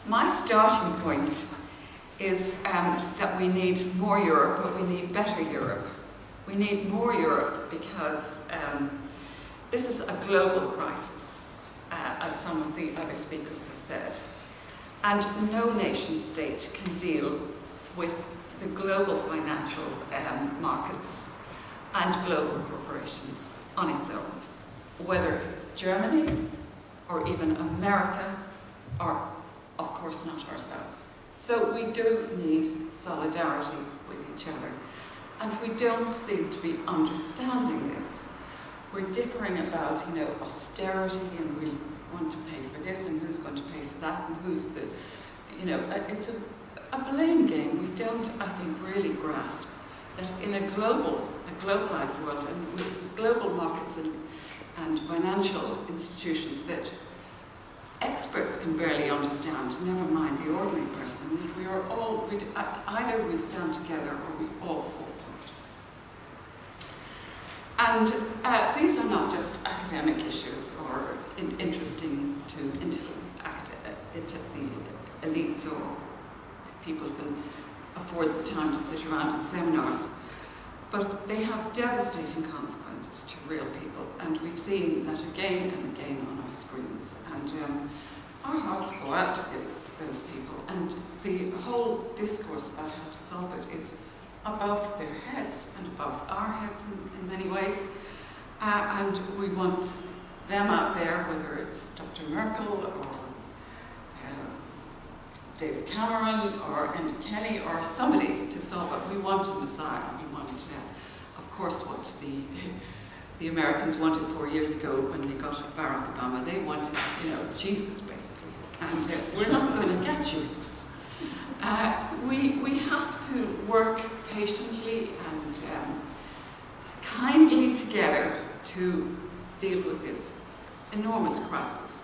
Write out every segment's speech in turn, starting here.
My starting point is that we need more Europe, but we need better Europe. We need more Europe because this is a global crisis, as some of the other speakers have said. And no nation state can deal with the global financial markets and global corporations on its own, whether it's Germany or even America or, of course, not ourselves. So we do need solidarity with each other, and we don't seem to be understanding this. We're dickering about, austerity, and we want to pay for this, and who's going to pay for that, and who's the, it's a blame game. We don't, I think, really grasp that in a globalized world, and with global markets and financial institutions that experts can barely understand, never mind the ordinary person, that we are all, either we stand together or we all fall apart. And these are not just academic issues or interesting to the elites or people who can afford the time to sit around in seminars, but they have devastating consequences to real people, and we've seen that again and again on our screens, and our hearts go out to those people, and the whole discourse about how to solve it is above their heads and above our heads in many ways, and we want them out there, whether it's Dr. Merkel or David Cameron or Enda Kenny or somebody to solve it. We want a Messiah. We want, of course, what the Americans wanted 4 years ago when they got Barack Obama. They wanted, Jesus, basically. And we're not going to get Jesus. We have to work patiently and kindly together to deal with this enormous crisis.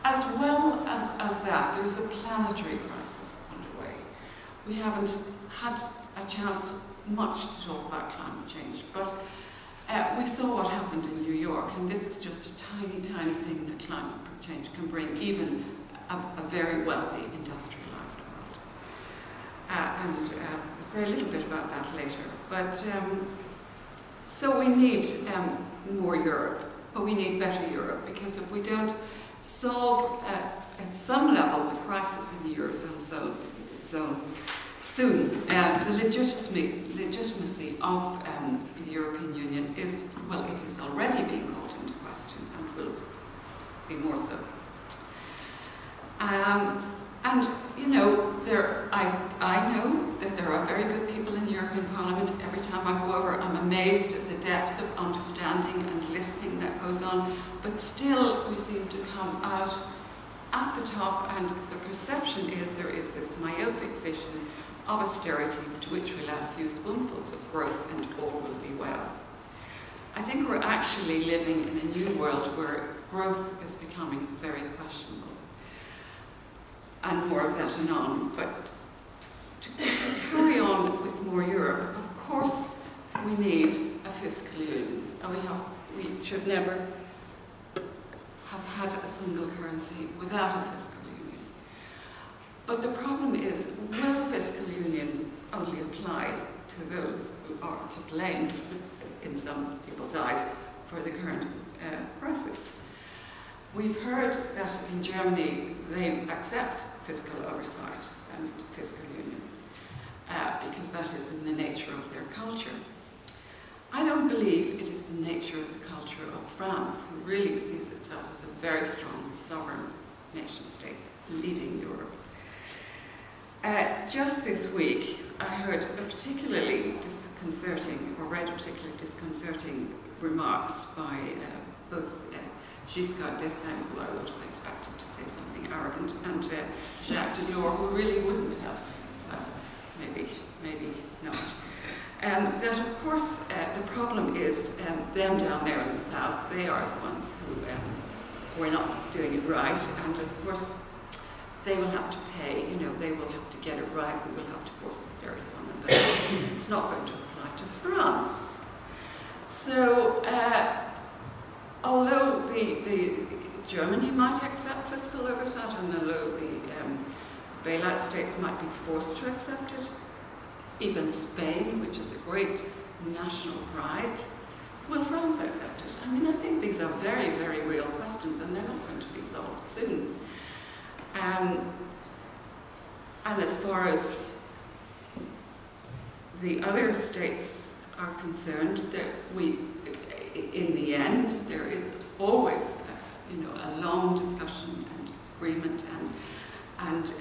As well as that, there is a planetary crisis underway. We haven't had a chance much to talk about climate change, but we saw what happened in New York, and this is just a tiny, tiny thing that climate change can bring even a very wealthy, industrialized world. And I'll say a little bit about that later. But so we need more Europe, but we need better Europe, because if we don't solve at some level the crisis in the Eurozone zone soon, the legitimacy of the European Union is, well, it is already being called into question and will be more so. And I know that there are very good people in the European Parliament. Every time I go over, I'm amazed at the depth of understanding and listening that goes on. But still, we seem to come out at the top, and the perception is there is this myopic vision of austerity to which we'll add a few spoonfuls of growth and all will be well. I think we're actually living in a new world where growth is becoming very questionable. And more of that anon. But to carry on with more Europe, of course we need a fiscal union. And we should never have had a single currency without a fiscal union. But the problem is, will fiscal union only apply to those who are to blame, in some people's eyes, for the current crisis? We've heard that in Germany they accept fiscal oversight and fiscal union because that is in the nature of their culture. I don't believe it is the nature of the culture of France, who really sees itself as a very strong sovereign nation state leading Europe. Just this week I heard a particularly disconcerting, or read particularly disconcerting remarks by both Giscard d'Estaing, who I would have expected to say something arrogant, and Jacques Delors, who really wouldn't have, maybe not. That of course the problem is them down there in the south. They are the ones who are not doing it right, and of course they will have to pay. They will have to get it right. We will have to force austerity on them, but of course it's not going to apply to France. So. Although the Germany might accept fiscal oversight, and although bailout states might be forced to accept it. Even Spain, which is a great national pride, will France accept it? I mean, I think these are very, very real questions, and they're not going to be solved soon. And as far as the other states are concerned, that in the end, there is always, a long discussion and agreement, and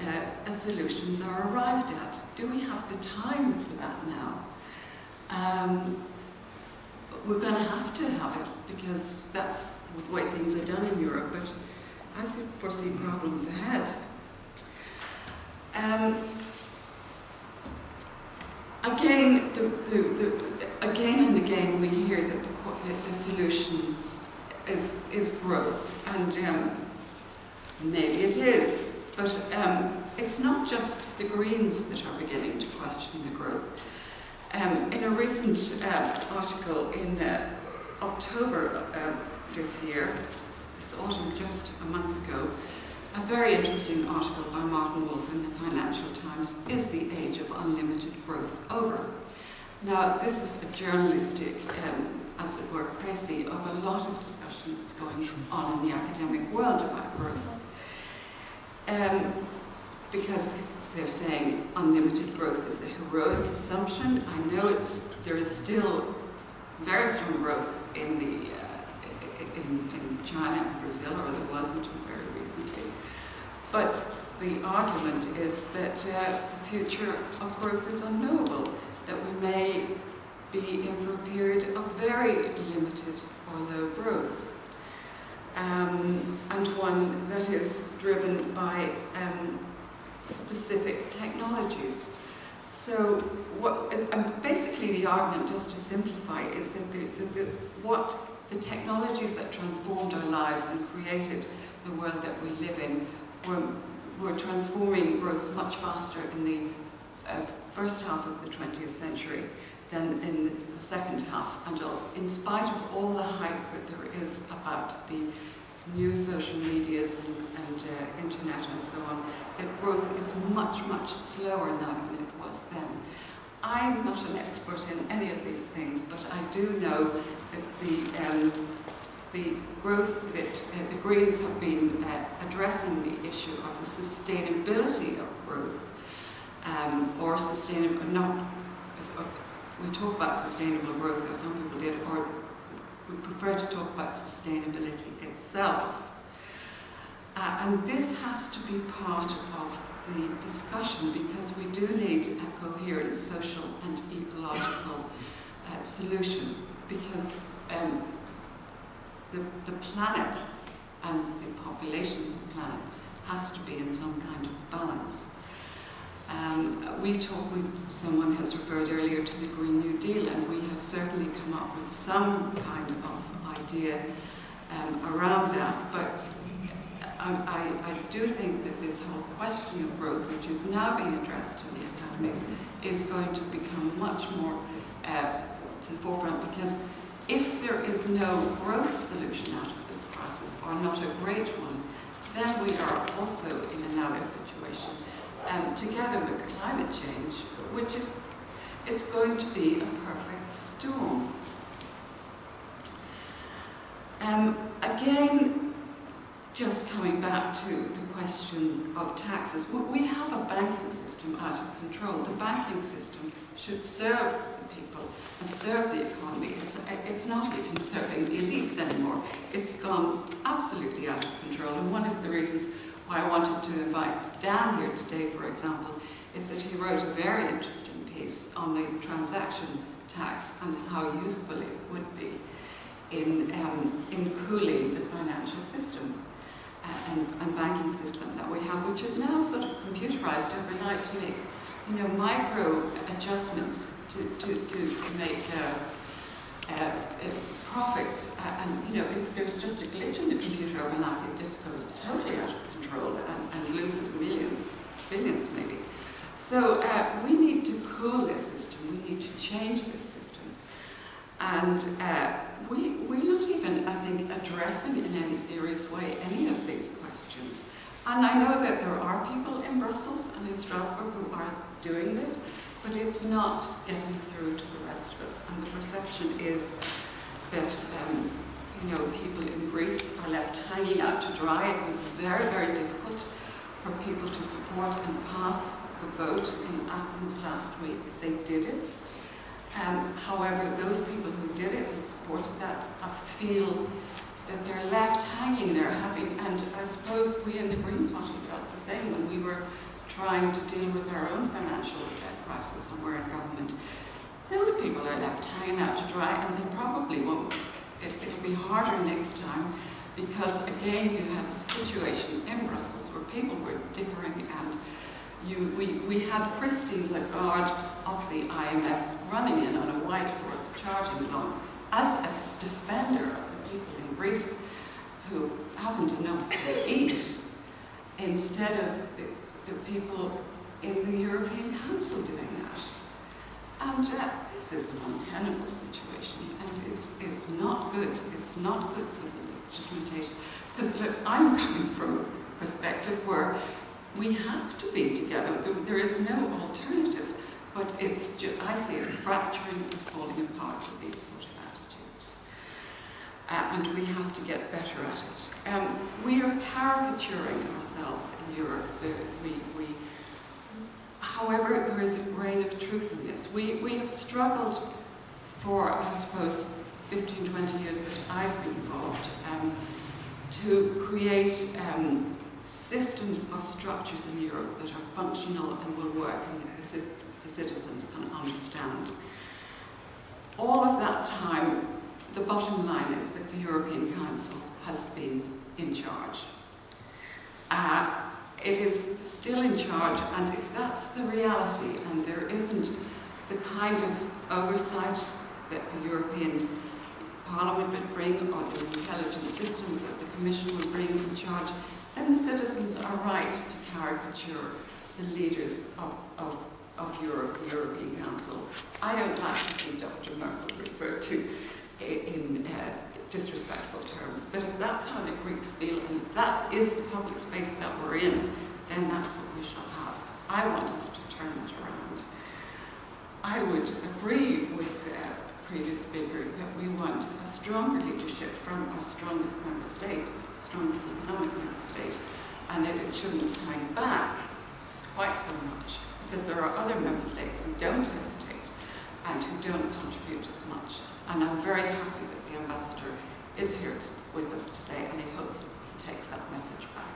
solutions are arrived at. Do we have the time for that now? We're going to have it, because that's the way things are done in Europe, but I foresee problems ahead. Again, again and again we hear that the solutions is growth, and maybe it is, but it's not just the Greens that are beginning to question the growth. In a recent article in October this year, this autumn, just a month ago, a very interesting article by Martin Wolf in the Financial Times, Is the Age of Unlimited Growth Over? Now, this is a journalistic, as it were, précis of a lot of discussion that's going on in the academic world about growth. Because they're saying unlimited growth is a heroic assumption. I know there is still very strong growth in China and Brazil, or there was until very recently. But the argument is that the future of growth is unknowable, that we may be in for a period of very limited or low growth, and one that is driven by specific technologies. So basically the argument, just to simplify, is that the technologies that transformed our lives and created the world that we live in were transforming growth much faster in the first half of the 20th century than in the second half, and in spite of all the hype that there is about the new social medias and internet and so on, that growth is much, much slower now than it was then. I'm not an expert in any of these things, but I do know that the growth that the Greens have been addressing the issue of the sustainability of growth, or sustainable, we talk about sustainable growth, or some people did, or we prefer to talk about sustainability itself. And this has to be part of the discussion, because we do need a coherent social and ecological solution, because the planet and the population of the planet has to be in some kind of balance. Someone has referred earlier to the Green New Deal, and we have certainly come up with some kind of idea around that, but I do think that this whole question of growth, which is now being addressed in the academies, is going to become much more to the forefront, because if there is no growth solution out of this crisis, or not a great one, then we are also in another situation, together with climate change, which is, it's going to be a perfect storm. Again, just coming back to the questions of taxes, we have a banking system out of control. The banking system should serve the people and serve the economy. It's not even serving the elites anymore. It's gone absolutely out of control. And one of the reasons why I wanted to invite Dan here today, for example, is that he wrote a very interesting piece on the transaction tax and how useful it would be in cooling the financial system and banking system that we have, which is now sort of computerized overnight to make, micro adjustments to make profits. And if there's just a glitch in the computer overnight, it just goes totally out of control and loses millions, billions maybe. So we need to cool this system. We need to change this system. And we're not even, I think, addressing in any serious way any of these questions And I know that there are people in Brussels and in Strasbourg who are doing this, but it's not getting through to the rest of us. And the perception is that people in Greece are left hanging out to dry. It was very, very difficult for people to support and pass the vote in Athens last week. They did it. However, those people who did it and supported that feel that they're left hanging there and I suppose we in the Green Party felt the same when we were trying to deal with our own financial crisis and we're in government. Those people are left hanging out to dry and they probably won't. It'll be harder next time because again you had a situation in Brussels where people were dickering and we had Christine Lagarde of the IMF running in on a white horse charging along as a defender of the people in Greece who haven't enough to eat instead of the people in the European Council doing that. And this is an untenable situation and it's not good. It's not good for the legitimation. Because look, I'm coming from a perspective where we have to be together. There is no alternative. But it's just, I see it fracturing and falling apart with these sort of attitudes. And we have to get better at it. We are caricaturing ourselves in Europe. However, there is a grain of truth in this. We have struggled for, I suppose, 15, 20 years that I've been involved to create systems or structures in Europe that are functional and will work and that the citizens can understand. All of that time, the bottom line is that the European Council has been in charge. It is still in charge, and if that's the reality and there isn't the kind of oversight that the European Parliament would bring or the intelligent systems that the Commission would bring in charge, then the citizens are right to caricature the leaders of Europe, the European Council. I don't like to see Dr. Merkel referred to in disrespectful terms, but if that's how the Greeks feel, and if that is the public space that we're in, then that's what we shall have. I want us to turn it around. I would agree with the previous speaker that we want a stronger leadership from our strongest member state, strongest economic member state, and that it shouldn't hang back quite so much, because there are other member states who don't hesitate and who don't contribute as much. And I'm very happy that the ambassador is here with us today, and I hope he takes that message back.